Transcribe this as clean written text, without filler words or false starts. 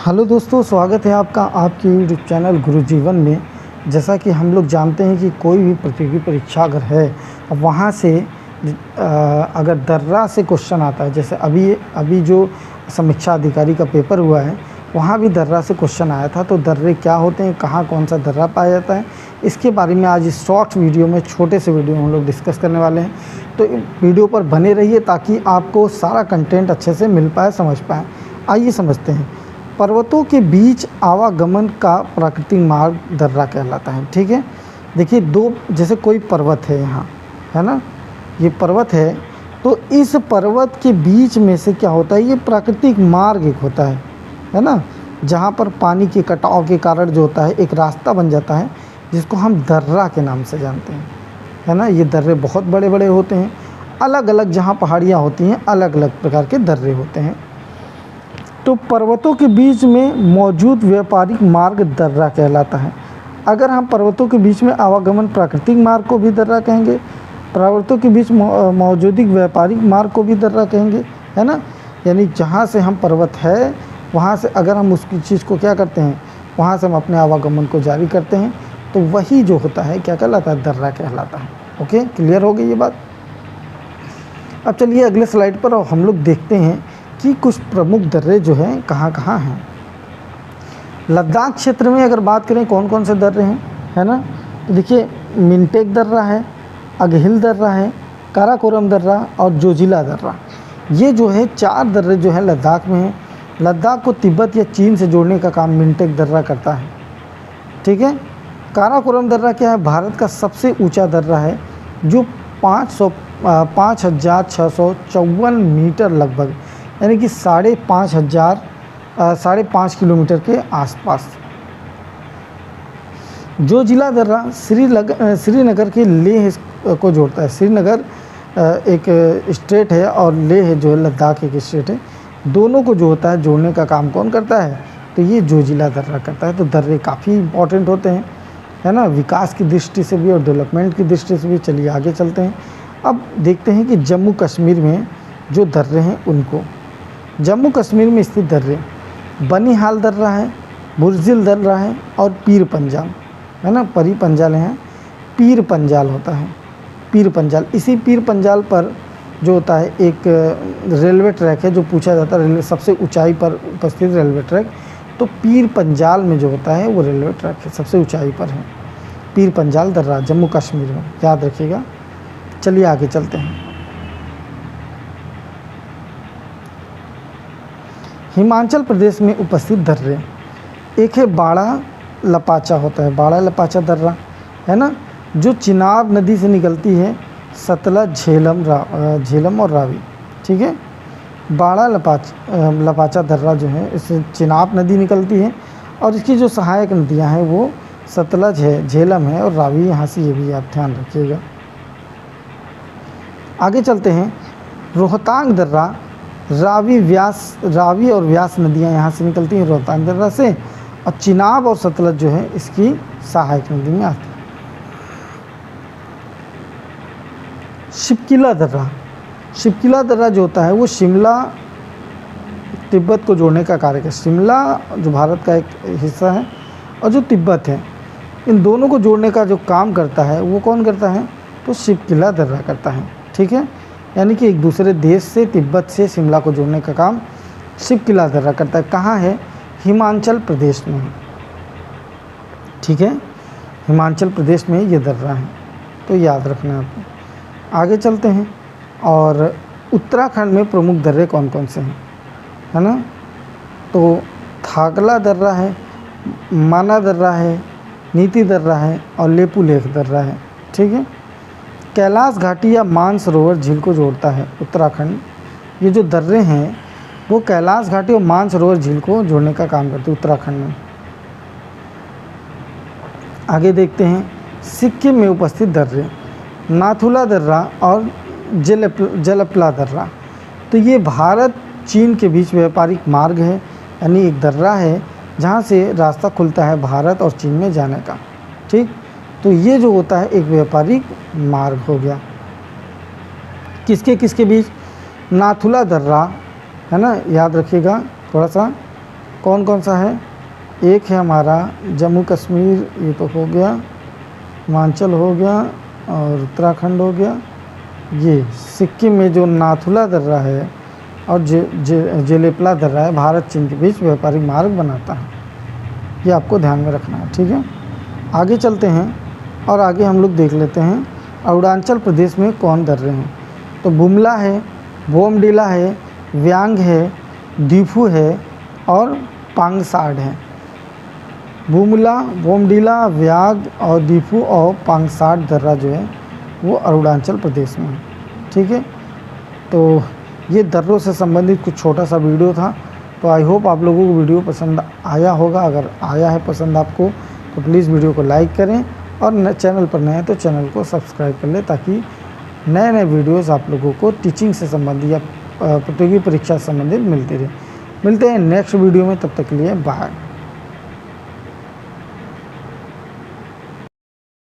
Hello दोस्तों, स्वागत है आपका आपके यूट्यूब चैनल गुरु जीवन में। जैसा कि हम लोग जानते हैं कि कोई भी प्रतियोगी परीक्षा अगर है, अब वहाँ से अगर दर्रा से क्वेश्चन आता है, जैसे अभी जो समीक्षा अधिकारी का पेपर हुआ है वहाँ भी दर्रा से क्वेश्चन आया था। तो दर्रे क्या होते हैं, कहाँ कौन सा दर्रा पाया जाता है, इसके बारे में आज इस शॉर्ट वीडियो में, छोटे से वीडियो में हम लोग डिस्कस करने वाले हैं। तो वीडियो पर बने रहिए ताकि आपको सारा कंटेंट अच्छे से मिल पाए, समझ पाएँ। आइए समझते हैं। पर्वतों के बीच आवागमन का प्राकृतिक मार्ग दर्रा कहलाता है। ठीक है, देखिए जैसे कोई पर्वत है यहाँ, है ना, ये पर्वत है, तो इस पर्वत के बीच में से क्या होता है, ये प्राकृतिक मार्ग एक होता है ना, जहाँ पर पानी के कटाव के कारण जो होता है एक रास्ता बन जाता है जिसको हम दर्रा के नाम से जानते हैं, है ना। ये दर्रे बहुत बड़े बड़े होते हैं, अलग अलग जहाँ पहाड़ियाँ होती हैं अलग अलग प्रकार के दर्रे होते हैं। तो पर्वतों के बीच में मौजूद व्यापारिक मार्ग दर्रा कहलाता है। अगर हम पर्वतों के बीच में आवागमन प्राकृतिक मार्ग को भी दर्रा कहेंगे, पर्वतों के बीच मौजूद व्यापारिक मार्ग को भी दर्रा कहेंगे, है ना। यानी जहाँ से हम पर्वत है वहाँ से अगर हम उसकी चीज़ को क्या करते हैं, वहाँ से हम अपने आवागमन को जारी करते हैं, तो वही जो होता है क्या कहलाता है, दर्रा कहलाता है। ओके, क्लियर हो गई ये बात। अब चलिए अगले स्लाइड पर हम लोग देखते हैं कि कुछ प्रमुख दर्रे जो हैं कहाँ कहाँ हैं। लद्दाख क्षेत्र में अगर बात करें कौन कौन से दर्रे हैं, है ना, तो देखिए मिंटेक दर्रा है, अगहिल दर्रा है, काराकोरम दर्रा और जोजिला दर्रा। ये जो है 4 दर्रे जो है लद्दाख में हैं। लद्दाख को तिब्बत या चीन से जोड़ने का काम मिंटेक दर्रा करता है। ठीक है, काराकोरम दर्रा क्या है, भारत का सबसे ऊंचा दर्रा है जो 5,654 मीटर लगभग, यानी कि 5,500 किलोमीटर के आसपास। जोजिला दर्रा श्रीनगर के लेह को जोड़ता है। श्रीनगर एक स्टेट है और लेह जो है लद्दाख एक स्टेट है, दोनों को जो होता है जोड़ने का काम कौन करता है, तो ये जोजिला दर्रा करता है। तो दर्रे काफ़ी इंपॉर्टेंट होते हैं, है ना, विकास की दृष्टि से भी और डेवलपमेंट की दृष्टि से भी। चलिए आगे चलते हैं। अब देखते हैं कि जम्मू कश्मीर में जो दर्रे हैं उनको। जम्मू कश्मीर में स्थित दर्रे बनिहाल दर्रा है, बुर्जिल दर्रा है और पीर पंजाल, है ना, परी पंजाल है, पीर पंजाल होता है, पीर पंजाल। इसी पीर पंजाल पर जो होता है एक रेलवे ट्रैक है जो पूछा जाता है, रेलवे सबसे ऊंचाई पर उपस्थित रेलवे ट्रैक, तो पीर पंजाल में जो होता है वो रेलवे ट्रैक है, सबसे ऊंचाई पर है पीर पंजाल दर्रा जम्मू कश्मीर में, याद रखिएगा। चलिए आगे चलते हैं। हिमाचल प्रदेश में उपस्थित दर्रे, एक है बाड़ा लपाचा होता है, बाड़ा लपाचा दर्रा, है ना, जो चिनाब नदी से निकलती है, सतलज, झेलम और रावी। ठीक है, बाड़ा लपाचा दर्रा जो है इससे चिनाब नदी निकलती है और इसकी जो सहायक नदियां हैं वो सतलज है, झेलम है और रावी, यहाँ से ये भी आप ध्यान रखिएगा। आगे चलते हैं। रोहतांग दर्रा, रावी और व्यास नदियाँ यहाँ से निकलती हैं रोहतांग दर्रा से, और चिनाब और सतलज जो है इसकी सहायक नदी में आती है। शिपकिला दर्रा, शिपकिला दर्रा जो होता है वो शिमला तिब्बत को जोड़ने का कार्य करता है। शिमला जो भारत का एक हिस्सा है और जो तिब्बत है, इन दोनों को जोड़ने का जो काम करता है वो कौन करता है, तो शिपकिला दर्रा करता है। ठीक है, यानी कि एक दूसरे देश से, तिब्बत से शिमला को जोड़ने का काम शिपकिला दर्रा करता है। कहाँ है, हिमाचल प्रदेश में। ठीक है, हिमाचल प्रदेश में ये दर्रा है, तो याद रखना आपको। आगे चलते हैं। और उत्तराखंड में प्रमुख दर्रे कौन कौन से हैं, है ना, तो थागला दर्रा है, माना दर्रा है, नीति दर्रा है और लेपू लेख दर्रा है। ठीक है, कैलाश घाटी या मानसरोवर झील को जोड़ता है उत्तराखंड। ये जो दर्रे हैं वो कैलाश घाटी और मानसरोवर झील को जोड़ने का काम करते हैं उत्तराखंड में। आगे देखते हैं। सिक्किम में उपस्थित दर्रे, नाथुला दर्रा और जलपला दर्रा। तो ये भारत चीन के बीच व्यापारिक मार्ग है, यानी एक दर्रा है जहाँ से रास्ता खुलता है भारत और चीन में जाने का। ठीक, तो ये जो होता है एक व्यापारिक मार्ग हो गया। किसके किसके बीच, नाथुला दर्रा, है ना, याद रखिएगा थोड़ा सा, कौन कौन सा है? एक है हमारा जम्मू कश्मीर, ये तो हो गया, हिमाचल हो गया और उत्तराखंड हो गया। ये सिक्किम में जो नाथुला दर्रा है और जेलेपला दर्रा है, भारत चीन के बीच व्यापारिक मार्ग बनाता है। ये आपको ध्यान में रखना है, ठीक है। आगे चलते हैं और आगे हम लोग देख लेते हैं अरुणाचल प्रदेश में कौन दर्रे हैं। तो बुमला है, बोमडिला है, व्यांग है, दीफू है और पांगसाड है। बुमला, बोमडिला, व्यांग और दीफू और पांगसाड दर्रा जो है वो अरुणाचल प्रदेश में है, ठीक है। तो ये दर्रों से संबंधित कुछ छोटा सा वीडियो था। तो आई होप आप लोगों को वीडियो पसंद आया होगा। अगर आया है पसंद आपको तो प्लीज़ वीडियो को लाइक करें और चैनल पर नए हैं तो चैनल को सब्सक्राइब कर लें, ताकि नए नए वीडियोस आप लोगों को टीचिंग से संबंधित या प्रतियोगी परीक्षा से संबंधित मिलते रहे। मिलते हैं नेक्स्ट वीडियो में, तब तक के लिए बाय।